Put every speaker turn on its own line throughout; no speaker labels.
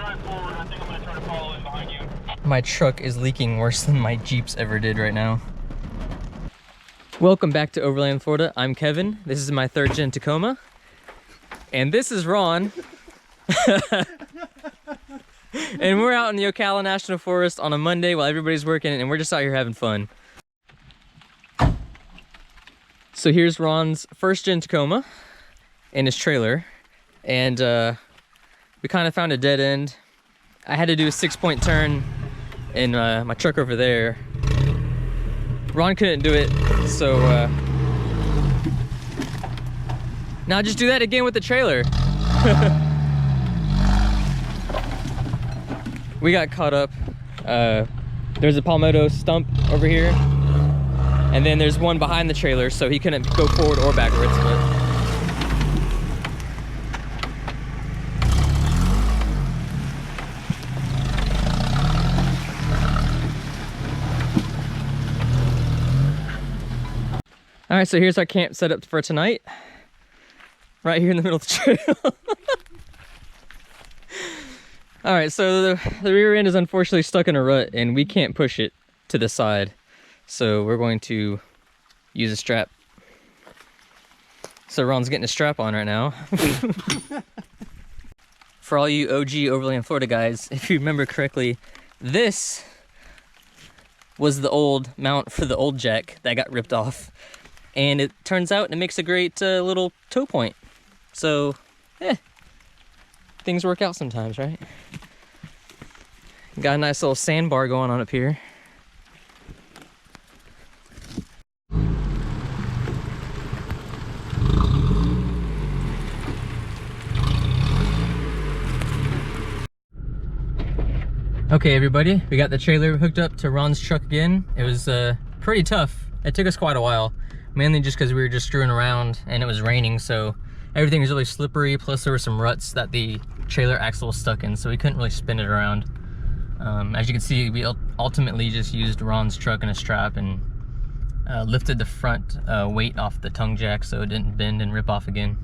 drive forward. I think I'm gonna try to follow in behind you.
My truck is leaking worse than my Jeeps ever did right now. Welcome back to Overland, Florida. I'm Kevin. This is my 3rd gen Tacoma. And this is Ron. And we're out in the Ocala National Forest on a Monday while everybody's working, and we're just out here having fun. So here's Ron's 1st gen Tacoma and his trailer. And we kind of found a dead end. I had to do a 6-point turn in my truck over there. Ron couldn't do it, so now just do that again with the trailer. We got caught up. There's a palmetto stump over here, and then there's one behind the trailer, so he couldn't go forward or backwards. All right, so here's our camp setup for tonight. Right here in the middle of the trail. All right, so the rear end is unfortunately stuck in a rut and we can't push it to the side. So we're going to use a strap. So Ron's getting a strap on right now. For all you OG Overland Florida guys, if you remember correctly, this was the old mount for the old jack that got ripped off. And it turns out it makes a great little tow point. So, things work out sometimes, right? Got a nice little sandbar going on up here. Okay, everybody, we got the trailer hooked up to Ron's truck again. It was pretty tough. It took us quite a while, mainly just because we were just screwing around and it was raining, so everything was really slippery, plus there were some ruts that the trailer axle was stuck in, so we couldn't really spin it around. As you can see, we ultimately just used Ron's truck and a strap and lifted the front weight off the tongue jack so it didn't bend and rip off again.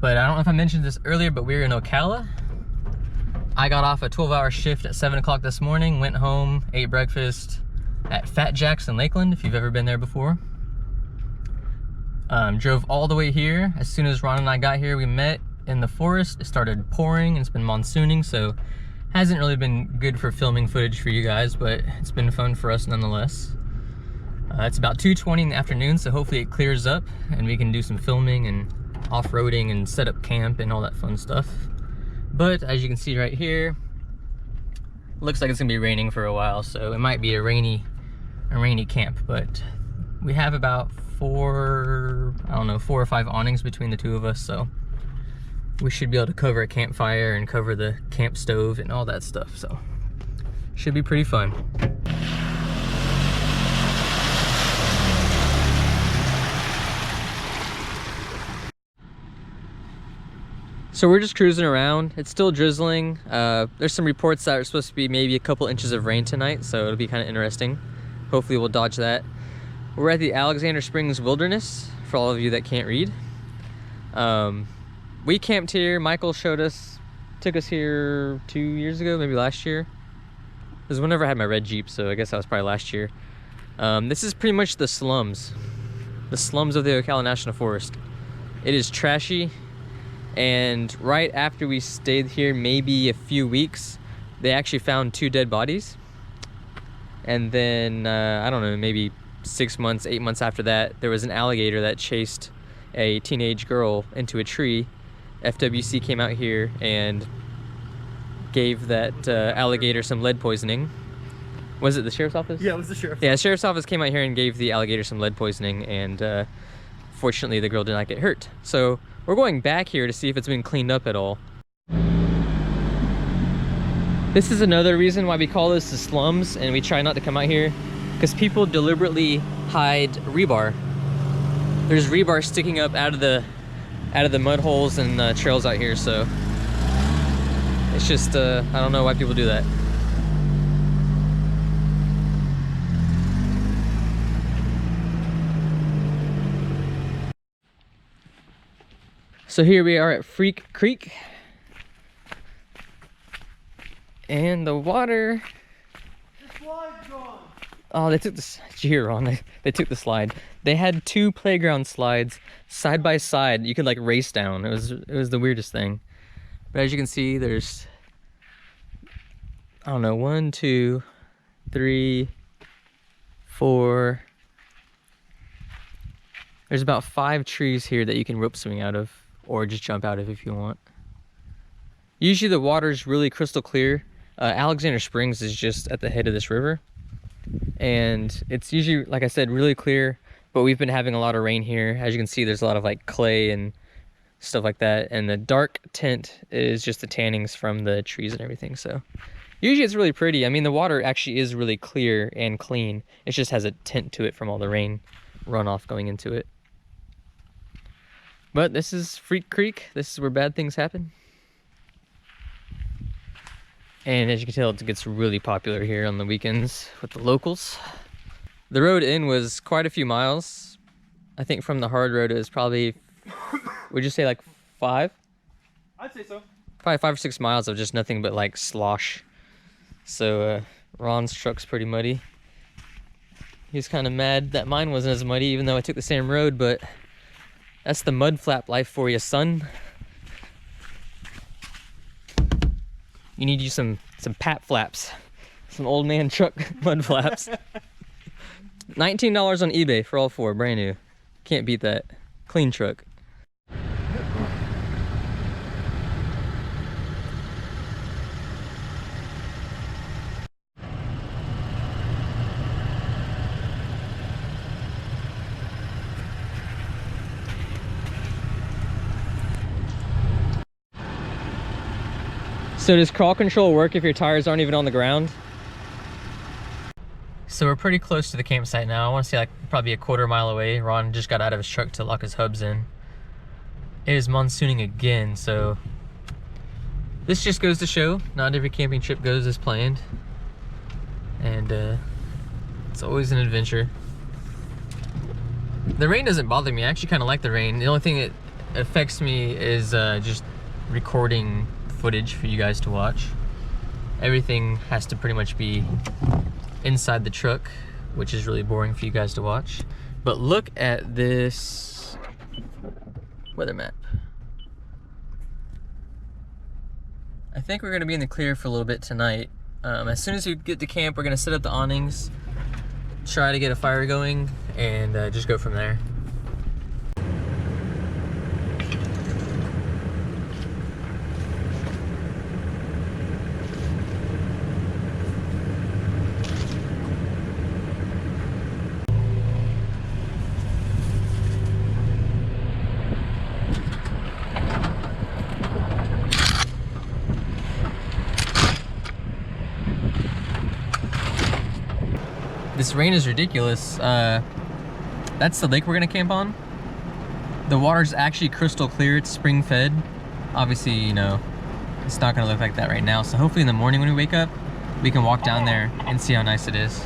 But I don't know if I mentioned this earlier, but we were in Ocala. I got off a 12-hour shift at 7 o'clock this morning, went home, ate breakfast at Fat Jack's in Lakeland, if you've ever been there before. Drove all the way here. As soon as Ron and I got here, we met in the forest. It started pouring and it's been monsooning, so hasn't really been good for filming footage for you guys, but it's been fun for us nonetheless. It's about 2:20 in the afternoon, so hopefully it clears up and we can do some filming and off-roading and set up camp and all that fun stuff. But as you can see right here, looks like it's gonna be raining for a while, so it might be a rainy camp. But we have about 4 or 5 awnings between the two of us, so we should be able to cover a campfire and cover the camp stove and all that stuff, so should be pretty fun. So we're just cruising around. It's still drizzling. There's some reports that are supposed to be maybe a couple inches of rain tonight, so it'll be kind of interesting. Hopefully we'll dodge that. We're at the Alexander Springs Wilderness, for all of you that can't read. We camped here. Michael took us here 2 years ago, maybe last year. It was whenever I had my red Jeep, so I guess that was probably last year. This is pretty much the slums of the Ocala National Forest. It is trashy, and right after we stayed here, maybe a few weeks, they actually found 2 dead bodies. And then, I don't know, maybe 6 months, 8 months after that, there was an alligator that chased a teenage girl into a tree. FWC came out here and gave that alligator some lead poisoning. Was it the sheriff's office?
Yeah, it was the sheriff's office.
Yeah, the sheriff's office came out here and gave the alligator some lead poisoning, and fortunately the girl did not get hurt. So we're going back here to see if it's been cleaned up at all. This is another reason why we call this the slums and we try not to come out here, because people deliberately hide rebar. There's rebar sticking up out of the mud holes and trails out here, so it's just I don't know why people do that. So here we are at Freak Creek. And the water.
The slide's gone.
Oh, they took this. Did you hear, Ron? They took the slide. They had 2 playground slides side by side. You could like race down. It was the weirdest thing. But as you can see, there's, I don't know, 1, 2, 3, 4. There's about 5 trees here that you can rope swing out of, or just jump out of if you want. Usually the water's really crystal clear. Alexander Springs is just at the head of this river. And it's usually, like I said, really clear, but we've been having a lot of rain here. As you can see, there's a lot of like clay and stuff like that. And the dark tint is just the tannings from the trees and everything. So usually it's really pretty. I mean, the water actually is really clear and clean. It just has a tint to it from all the rain runoff going into it. But this is Freak Creek. This is where bad things happen. And as you can tell, it gets really popular here on the weekends with the locals. The road in was quite a few miles. I think from the hard road it was probably, would you say like 5?
I'd say so.
Probably 5 or 6 miles of just nothing but like slosh. So Ron's truck's pretty muddy. He was kind of mad that mine wasn't as muddy, even though I took the same road, but that's the mud flap life for you, son. You need you some pat flaps, some old man truck mud flaps. $19 on eBay for all 4, brand new. Can't beat that. Clean truck. So does crawl control work if your tires aren't even on the ground? So we're pretty close to the campsite now. I want to say like probably a quarter mile away. Ron just got out of his truck to lock his hubs in. It is monsooning again, so this just goes to show not every camping trip goes as planned. And it's always an adventure. The rain doesn't bother me. I actually kind of like the rain. The only thing that affects me is just recording footage for you guys to watch. Everything has to pretty much be inside the truck, which is really boring for you guys to watch. But look at this weather map. I think we're gonna be in the clear for a little bit tonight. As soon as we get to camp, we're gonna set up the awnings, try to get a fire going, and just go from there. This rain is ridiculous. That's the lake we're gonna camp on. The water's actually crystal clear, it's spring fed. Obviously, you know, it's not gonna look like that right now. So hopefully in the morning when we wake up, we can walk down there and see how nice it is.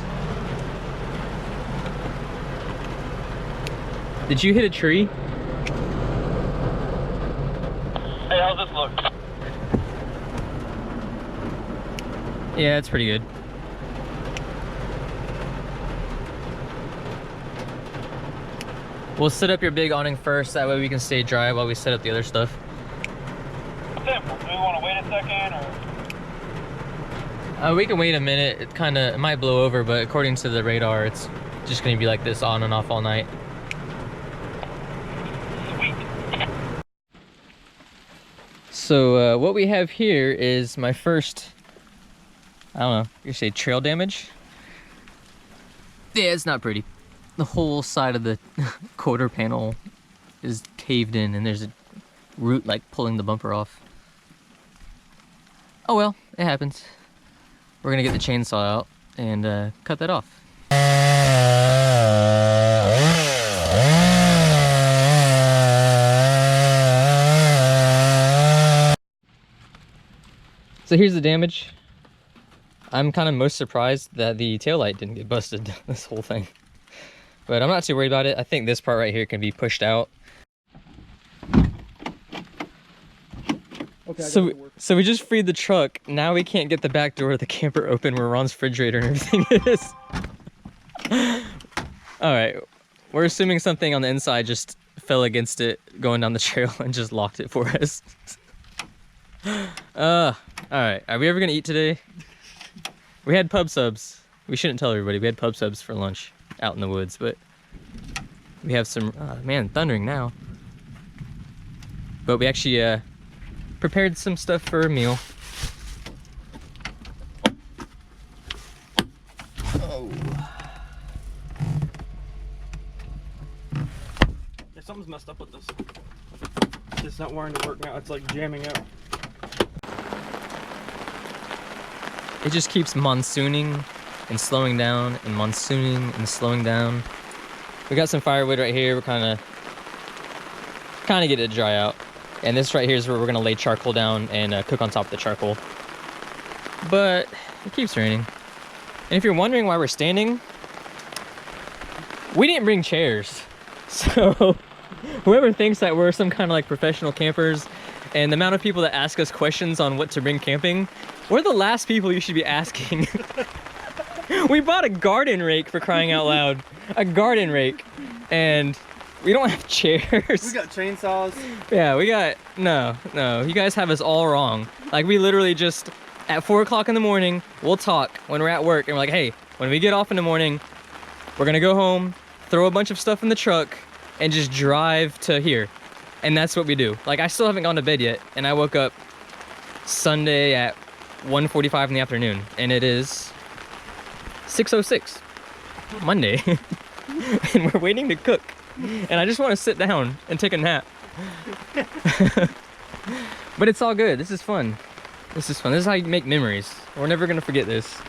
Did you hit a tree?
Hey, how's this look?
Yeah, it's pretty good. We'll set up your big awning first, that way we can stay dry while we set up the other stuff.
Simple. Do we want to wait a second, or?
We can wait a minute. It might blow over, but according to the radar, it's just gonna be like this on and off all night.
Sweet.
So what we have here is my first, I don't know, you say trail damage? Yeah, it's not pretty. The whole side of the quarter panel is caved in and there's a root like pulling the bumper off. Oh well, it happens. We're gonna get the chainsaw out and cut that off. So here's the damage. I'm kind of most surprised that the taillight didn't get busted this whole thing. But I'm not too worried about it. I think this part right here can be pushed out.
Okay. Okay,
So we just freed the truck. Now we can't get the back door of the camper open where Ron's refrigerator and everything is. All right, we're assuming something on the inside just fell against it going down the trail and just locked it for us. All right, are we ever gonna eat today? We had pub subs. We shouldn't tell everybody. We had pub subs for lunch out in the woods, but we have some, man, thundering now. But we actually prepared some stuff for a meal. Oh.
Yeah, something's messed up with this. It's not wanting to work now. It's like jamming out.
It just keeps monsooning and slowing down and monsooning and slowing down. We got some firewood right here. We're kind of get it dry out. And this right here is where we're gonna lay charcoal down and cook on top of the charcoal. But it keeps raining. And if you're wondering why we're standing, we didn't bring chairs. So whoever thinks that we're some kind of like professional campers, and the amount of people that ask us questions on what to bring camping, we're the last people you should be asking. We bought a garden rake, for crying out loud. A garden rake. And we don't have chairs.
We got chainsaws.
Yeah, we got, no, you guys have us all wrong. Like, we literally just, at 4 o'clock in the morning, we'll talk when we're at work, and we're like, hey, when we get off in the morning, we're gonna go home, throw a bunch of stuff in the truck, and just drive to here. And that's what we do. Like, I still haven't gone to bed yet, and I woke up Sunday at 1:45 in the afternoon, and it is 6:06, Monday, and we're waiting to cook. And I just want to sit down and take a nap. But it's all good. This is fun. This is fun. This is how you make memories. We're never going to forget this.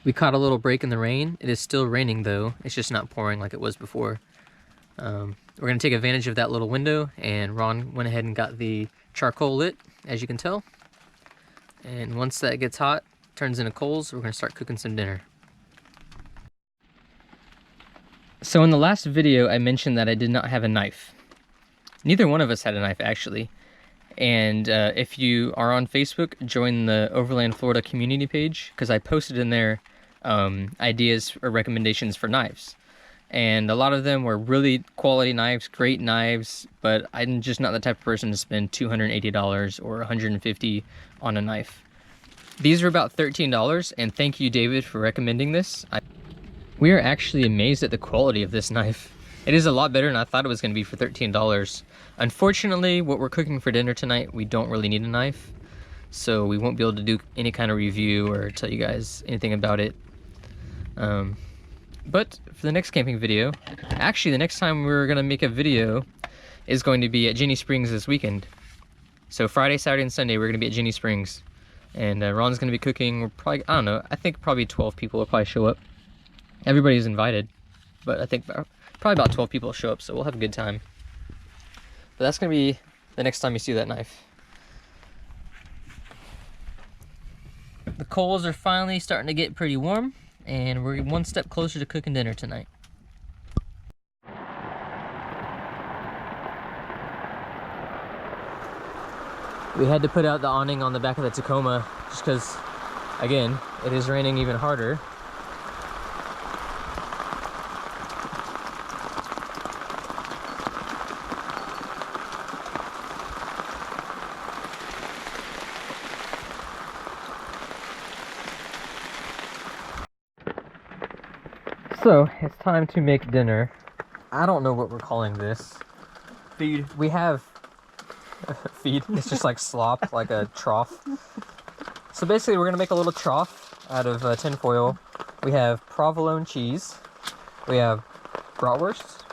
We caught a little break in the rain. It is still raining though. It's just not pouring like it was before. We're going to take advantage of that little window, and Ron went ahead and got the charcoal lit, as you can tell. And once that gets hot, turns into coals, we're going to start cooking some dinner. So in the last video, I mentioned that I did not have a knife. Neither one of us had a knife, actually. And if you are on Facebook, join the Overland Florida community page, because I posted in there ideas or recommendations for knives. And a lot of them were really quality knives, great knives, but I'm just not the type of person to spend $280 or $150 on a knife. These are about $13, and thank you, David, for recommending this. We are actually amazed at the quality of this knife. It is a lot better than I thought it was going to be for $13. Unfortunately, what we're cooking for dinner tonight, we don't really need a knife, so we won't be able to do any kind of review or tell you guys anything about it. But for the next camping video, actually the next time we're going to make a video is going to be at Jenny Springs this weekend. So Friday, Saturday, and Sunday we're going to be at Jenny Springs. And Ron's going to be cooking. We're probably, I don't know, I think probably 12 people will probably show up. Everybody's invited, but I think probably about 12 people will show up, so we'll have a good time. But that's going to be the next time you see that knife. The coals are finally starting to get pretty warm, and we're one step closer to cooking dinner tonight. We had to put out the awning on the back of the Tacoma just because, again, it is raining even harder. So, it's time to make dinner. I don't know what we're calling this.
Feed.
We have feed. It's just like slop, like a trough. So basically we're gonna make a little trough out of tin foil. We have provolone cheese. We have bratwurst,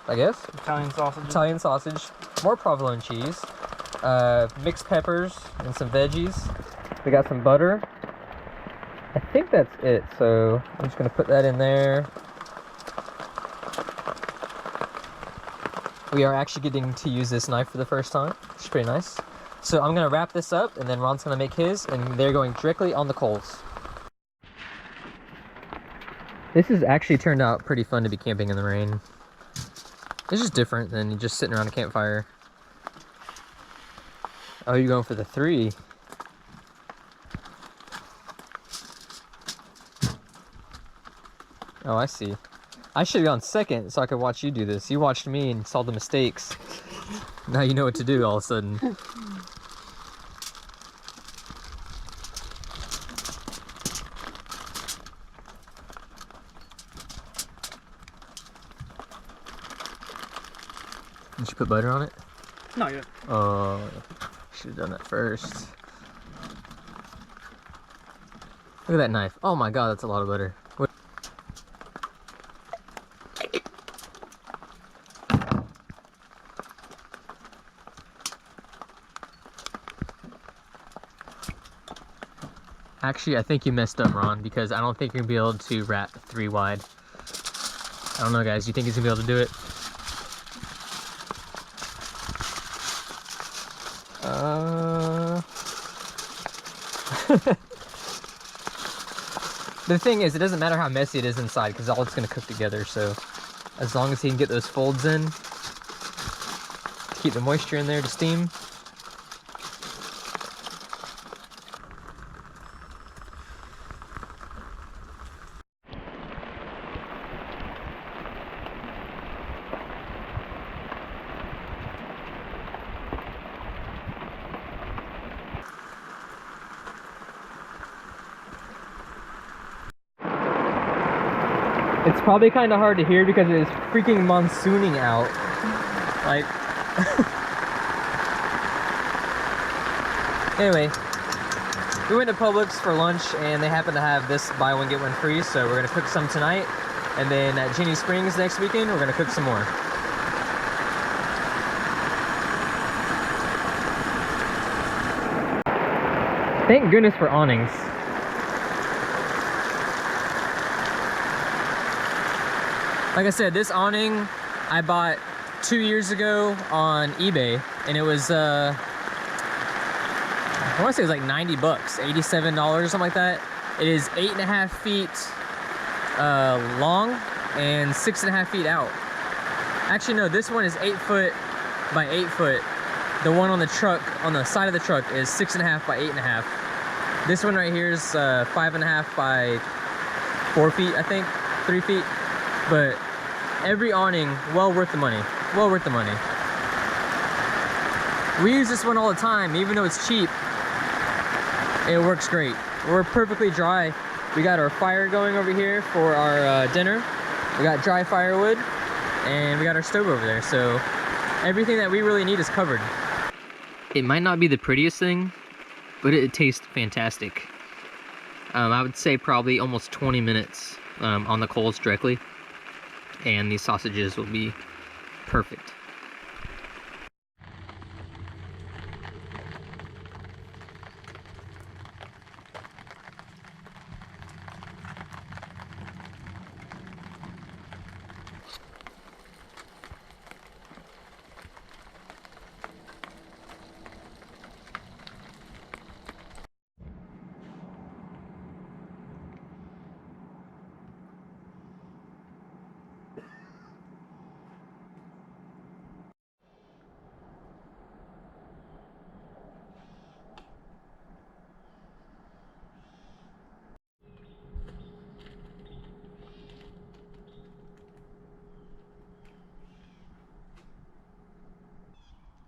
I guess. Italian sausage. More provolone cheese. Mixed peppers and some veggies. We got some butter. I think that's it, so I'm just gonna put that in there. We are actually getting to use this knife for the first time, which is pretty nice. So I'm gonna wrap this up, and then Ron's gonna make his, and they're going directly on the coals. This has actually turned out pretty fun to be camping in the rain. It's just different than just sitting around a campfire. Oh, you're going for the 3. Oh, I see. I should have gone second so I could watch you do this. You watched me and saw the mistakes. Now you know what to do all of a sudden. Did you put butter on it?
Not yet.
Oh, should have done that first. Look at that knife. Oh my god, that's a lot of butter. What? Actually, I think you messed up, Ron, because I don't think you're gonna be able to wrap 3 wide. I don't know, guys. You think he's gonna be able to do it? The thing is, it doesn't matter how messy it is inside because all it's gonna cook together. So, as long as he can get those folds in, keep the moisture in there to steam. It's probably kind of hard to hear because it is freaking monsooning out. Like, anyway, we went to Publix for lunch and they happen to have this buy one get one free, so we're gonna cook some tonight, and then at Ginny Springs next weekend we're gonna cook some more. Thank goodness for awnings. Like I said, this awning I bought 2 years ago on eBay, and it was I want to say it was like 90 bucks, $87 or something like that. It is 8.5 feet long and 6.5 feet out. Actually, no, this one is 8 foot by 8 foot. The one on the truck, on the side of the truck, is 6.5 by 8.5. This one right here is 5.5 by 4 feet, I think, 3 feet. But every awning, well worth the money. Well worth the money. We use this one all the time, even though it's cheap. It works great. We're perfectly dry. We got our fire going over here for our dinner. We got dry firewood, and we got our stove over there. So everything that we really need is covered. It might not be the prettiest thing, but it tastes fantastic. I would say probably almost 20 minutes on the coals directly, and these sausages will be perfect.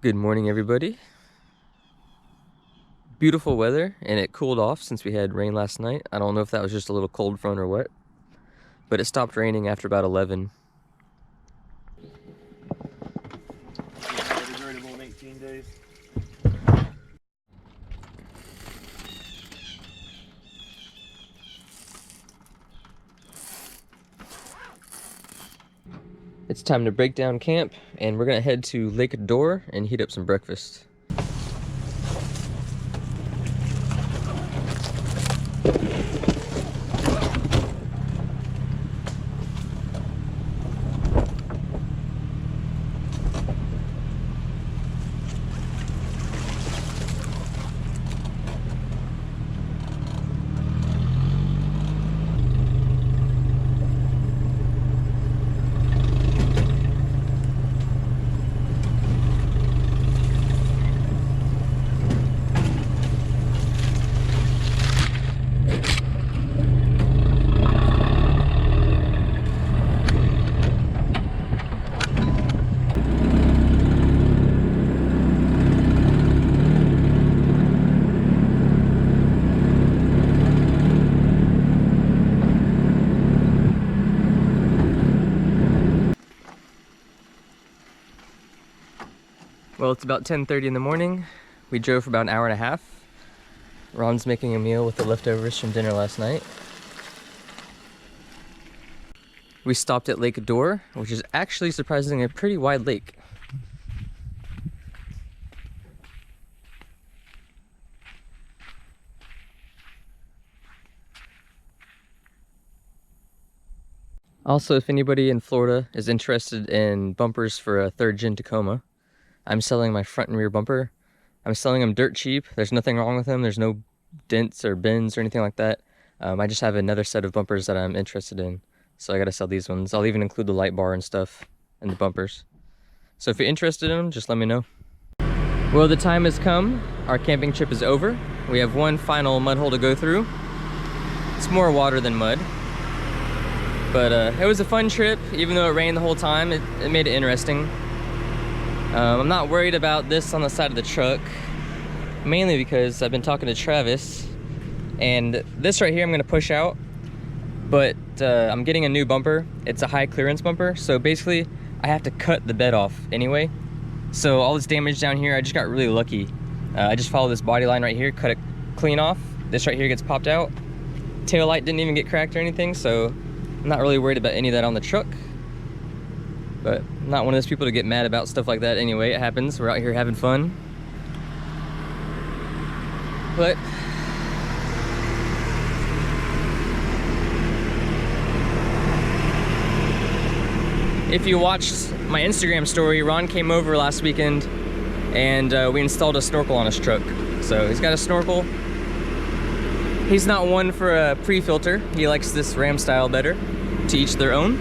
Good morning, everybody. Beautiful weather, and it cooled off since we had rain last night. I don't know if that was just a little cold front or what, but it stopped raining after about 11.
In 18 days.
It's time to break down camp, and we're gonna head to Lake Door and heat up some breakfast. Well, it's about 10:30 in the morning. We drove for about an hour and a half. Ron's making a meal with the leftovers from dinner last night. We stopped at Lake Door, which is actually surprisingly a pretty wide lake. Also, if anybody in Florida is interested in bumpers for a 3rd gen Tacoma, I'm selling my front and rear bumper. I'm selling them dirt cheap. There's nothing wrong with them. There's no dents or bends or anything like that. I just have another set of bumpers that I'm interested in. So I gotta sell these ones. I'll even include the light bar and stuff in the bumpers. So if you're interested in them, just let me know. Well, the time has come. Our camping trip is over. We have one final mud hole to go through. It's more water than mud. But it was a fun trip, even though it rained the whole time. It made it interesting. I'm not worried about this on the side of the truck, mainly because I've been talking to Travis, and this right here I'm gonna push out, but I'm getting a new bumper. It's a high clearance bumper, so basically I have to cut the bed off anyway. So all this damage down here, I just got really lucky. I just followed this body line right here, cut it clean off. This right here gets popped out. Tail light didn't even get cracked or anything, so I'm not really worried about any of that on the truck. But I'm not one of those people to get mad about stuff like that anyway. It happens. We're out here having fun. But if you watched my Instagram story, Ron came over last weekend and we installed a snorkel on his truck. So he's got a snorkel. He's not one for a pre-filter. He likes this Ram style better. To each their own.